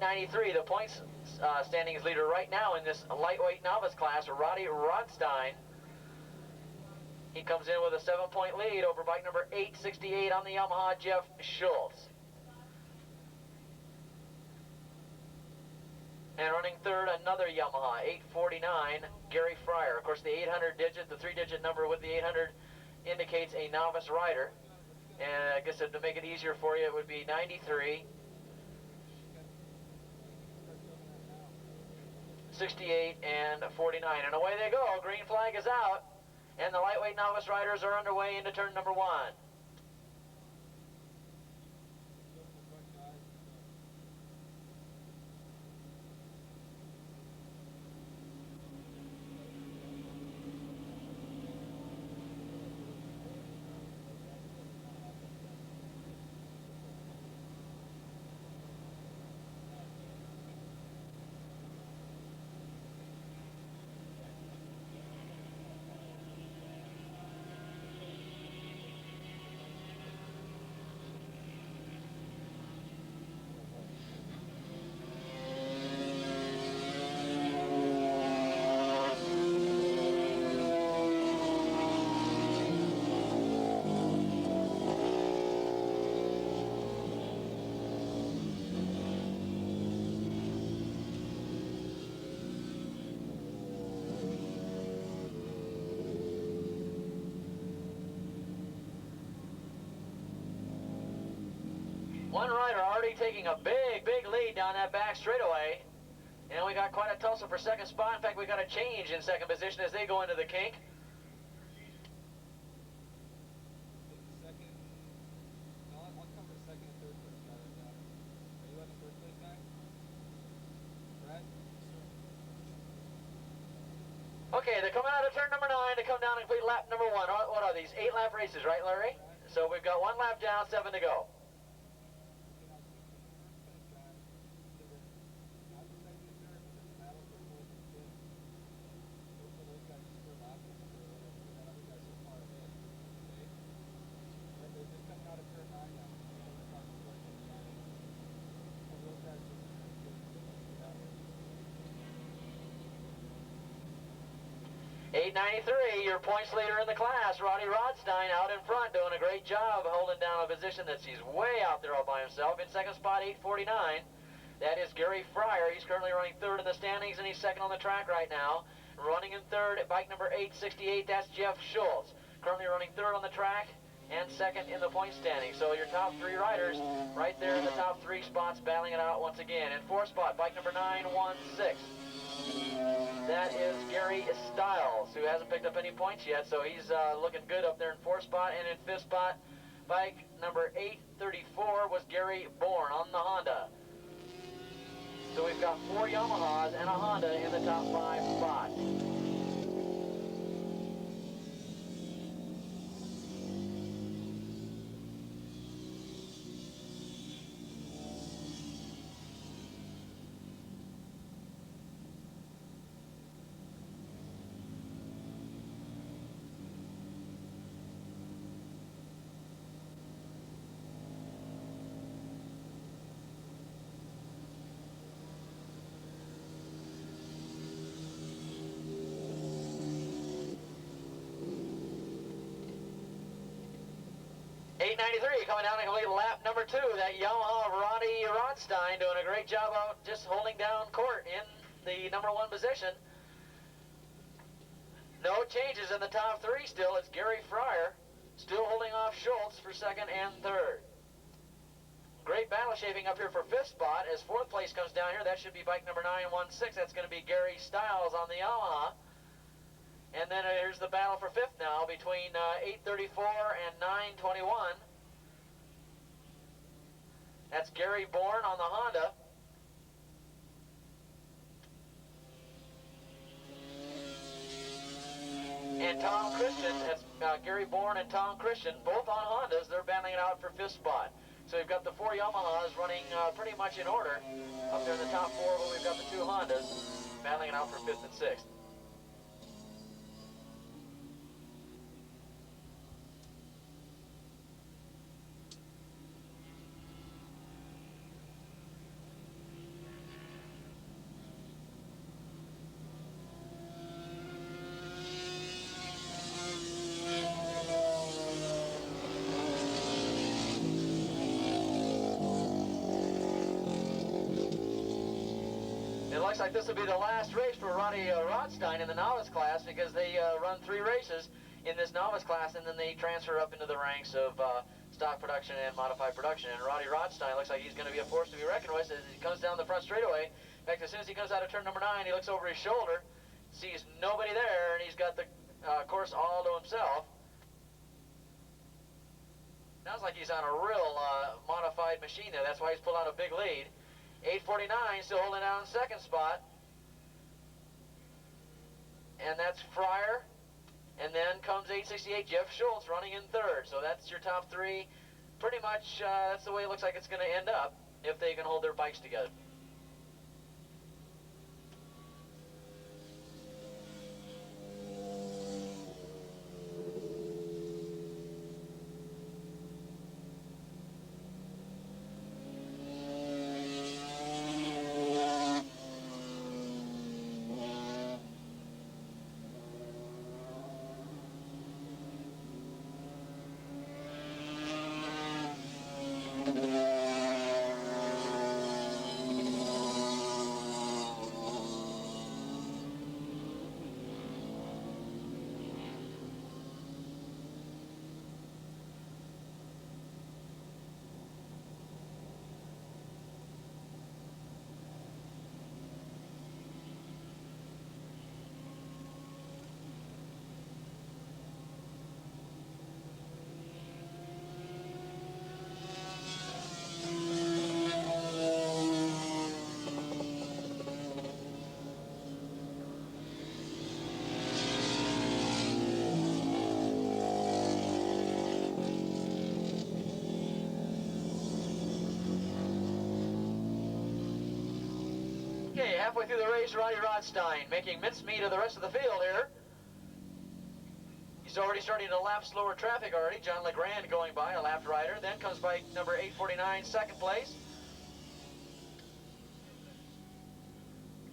893, the points standings leader right now in this lightweight novice class, Roddy Rodstein. He comes in with a 7-point lead over bike number 868 on the Yamaha, Jeff Schultz. And running third, another Yamaha, 849, Gary Fryer. Of course, the 800 digit, the 3-digit number with the 800 indicates a novice rider. And I guess to make it easier for you, it would be 93, 68, and 49. And away they go. Green flag is out. And the lightweight novice riders are underway into turn number 1. One rider already taking a big lead down that back straightaway. And we got quite a tussle for second spot. In fact, we got a change in second position as they go into the kink. Okay, they're coming out of turn number 9 to come down and complete lap number 1. What are these? 8-lap races, right, Larry? So we've got 1 lap down, 7 to go. $893, your points leader in the class, Roddy Rodstein, out in front, doing a great job holding down a position that he's way out there all by himself. In second spot, 849. That is Gary Fryer. He's currently running third in the standings, and he's second on the track right now. Running in third at bike number 868, that's Jeff Schultz. Currently running third on the track and second in the point standing. So your top 3 riders right there in the top 3 spots battling it out once again. In fourth spot, bike number 916. That is Gary Stiles, who hasn't picked up any points yet, so he's looking good up there in fourth spot. And in fifth spot, bike number 834 was Gary Bourne on the Honda. So we've got 4 Yamahas and a Honda in the top 5 spots. $893 coming down and complete lap number 2. That Yamaha of Roddy Rodstein doing a great job out just holding down court in the number 1 position. No changes in the top 3 still. It's Gary Fryer still holding off Schultz for second and third. Great battle shaping up here for fifth spot as fourth place comes down here. That should be bike number 916. That's going to be Gary Stiles on the Yamaha. And then here's the battle for fifth now between 834 and 921. That's Gary Bourne on the Honda. And Tom Christian, that's Gary Bourne and Tom Christian, both on Hondas. They're battling it out for fifth spot. So we've got the 4 Yamahas running pretty much in order up there in the top 4, but we've got the 2 Hondas battling it out for fifth and sixth. It looks like this will be the last race for Ronnie Rodstein in the novice class, because they run 3 races in this novice class, and then they transfer up into the ranks of stock production and modified production. And Ronnie Rodstein looks like he's going to be a force to be reckoned with as he comes down the front straightaway. In fact, as soon as he comes out of turn number 9, he looks over his shoulder, sees nobody there, and he's got the course all to himself. Sounds like he's on a real modified machine there. That's why he's pulled out a big lead. 849 still holding down second spot. And that's Fryer. And then comes 868 Jeff Schultz running in third. So that's your top 3. Pretty much that's the way it looks like it's going to end up if they can hold their bikes together. Okay, halfway through the race, Ronnie Rodstein making mincemeat of the rest of the field here. He's already starting to lap slower traffic already. John LeGrand going by, a lapped rider. Then comes bike number 849, second place.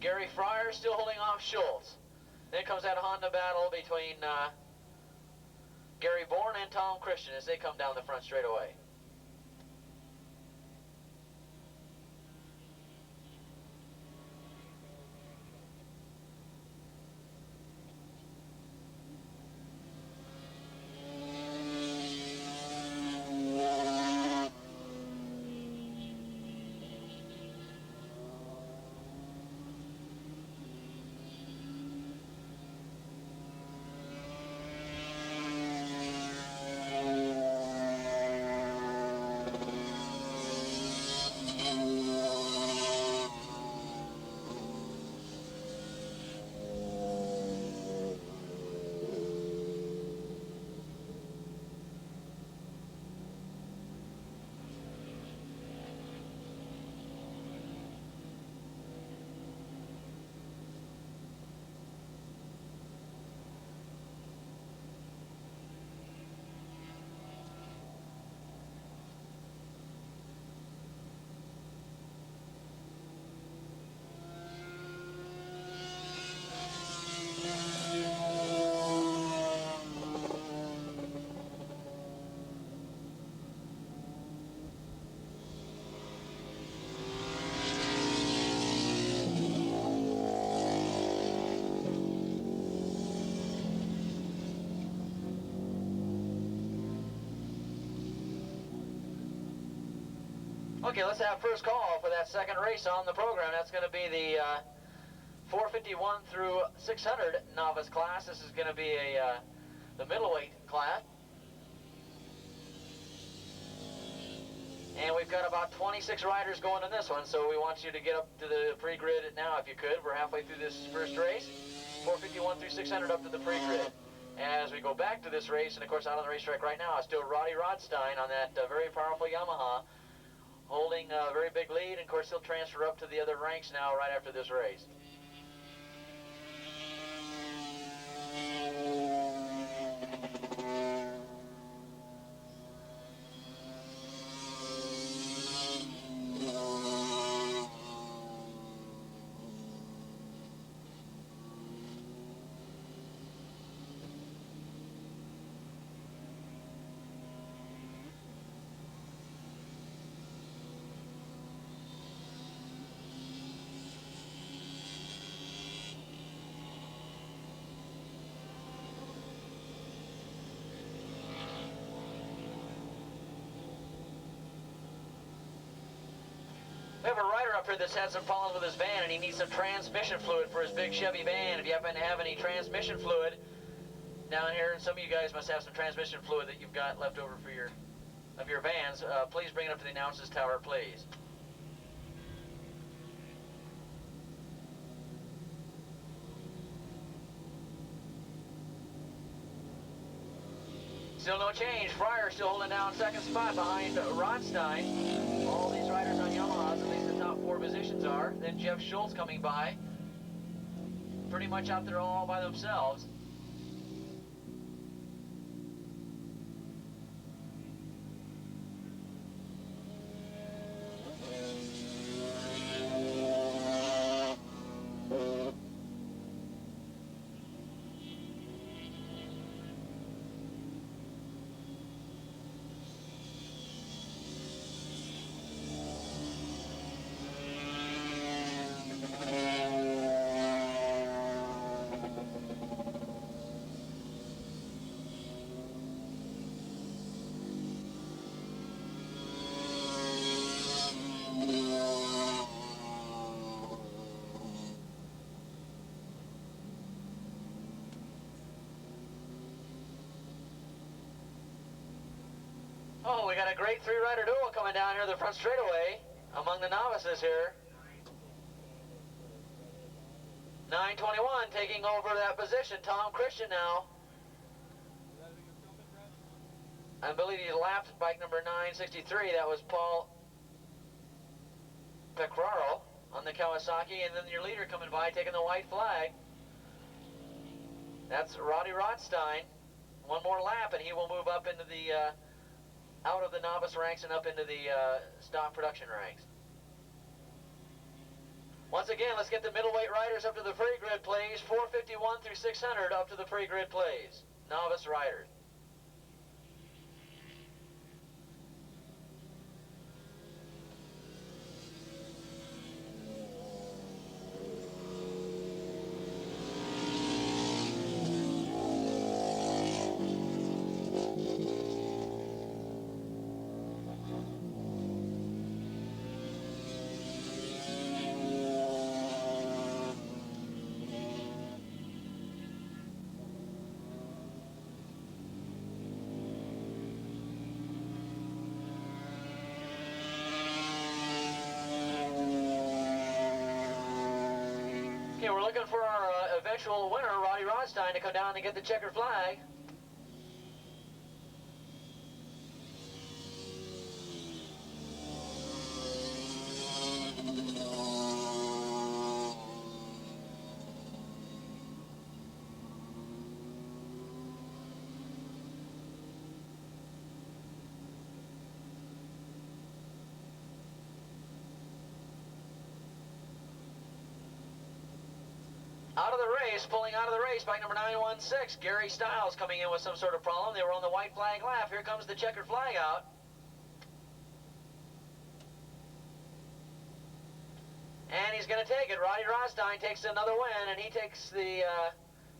Gary Fryer still holding off Schultz. Then comes that Honda battle between Gary Bourne and Tom Christian as they come down the front straightaway. Okay, let's have first call for that second race on the program. That's going to be the 451 through 600 novice class. This is going to be the middleweight class. And we've got about 26 riders going in this one, so we want you to get up to the pre-grid now if you could. We're halfway through this first race, 451 through 600 up to the pre-grid. As we go back to this race, and of course out on the racetrack right now, is still Ronnie Rodstein on that very powerful Yamaha, holding a very big lead, and of course he'll transfer up to the other ranks now right after this race. We have a rider up here that's had some problems with his van, and he needs some transmission fluid for his big Chevy van. If you happen to have any transmission fluid down here, and some of you guys must have some transmission fluid that you've got left over for your vans, please bring it up to the announcer's tower, please. Still no change. Fryer still holding down second spot behind Rodstein. All these riders on Yamahas, at least the top 4 positions are. Then Jeff Schultz coming by. Pretty much out there all by themselves. Oh, we got a great 3-rider duel coming down here the front straightaway among the novices here. 921 taking over that position. Tom Christian now. I believe he lapped bike number 963. That was Paul Pecoraro on the Kawasaki. And then your leader coming by taking the white flag. That's Roddy Rodstein. One more lap and he will move up into the out of the novice ranks and up into the stock production ranks. Once again, let's get the middleweight riders up to the free grid, please. 451 through 600 up to the free grid, please. Novice riders. Okay, we're looking for our eventual winner, Roddy Rodstein, to come down and get the checkered flag. Out of the race, pulling out of the race, bike number 916, Gary Stiles coming in with some sort of problem. They were on the white flag lap. Here comes the checkered flag out. And he's going to take it. Roddy Rodstein takes another win, and he takes the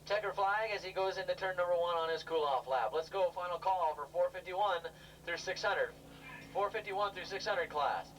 checkered flag as he goes into turn number 1 on his cool-off lap. Let's go final call for 451 through 600. 451 through 600 class.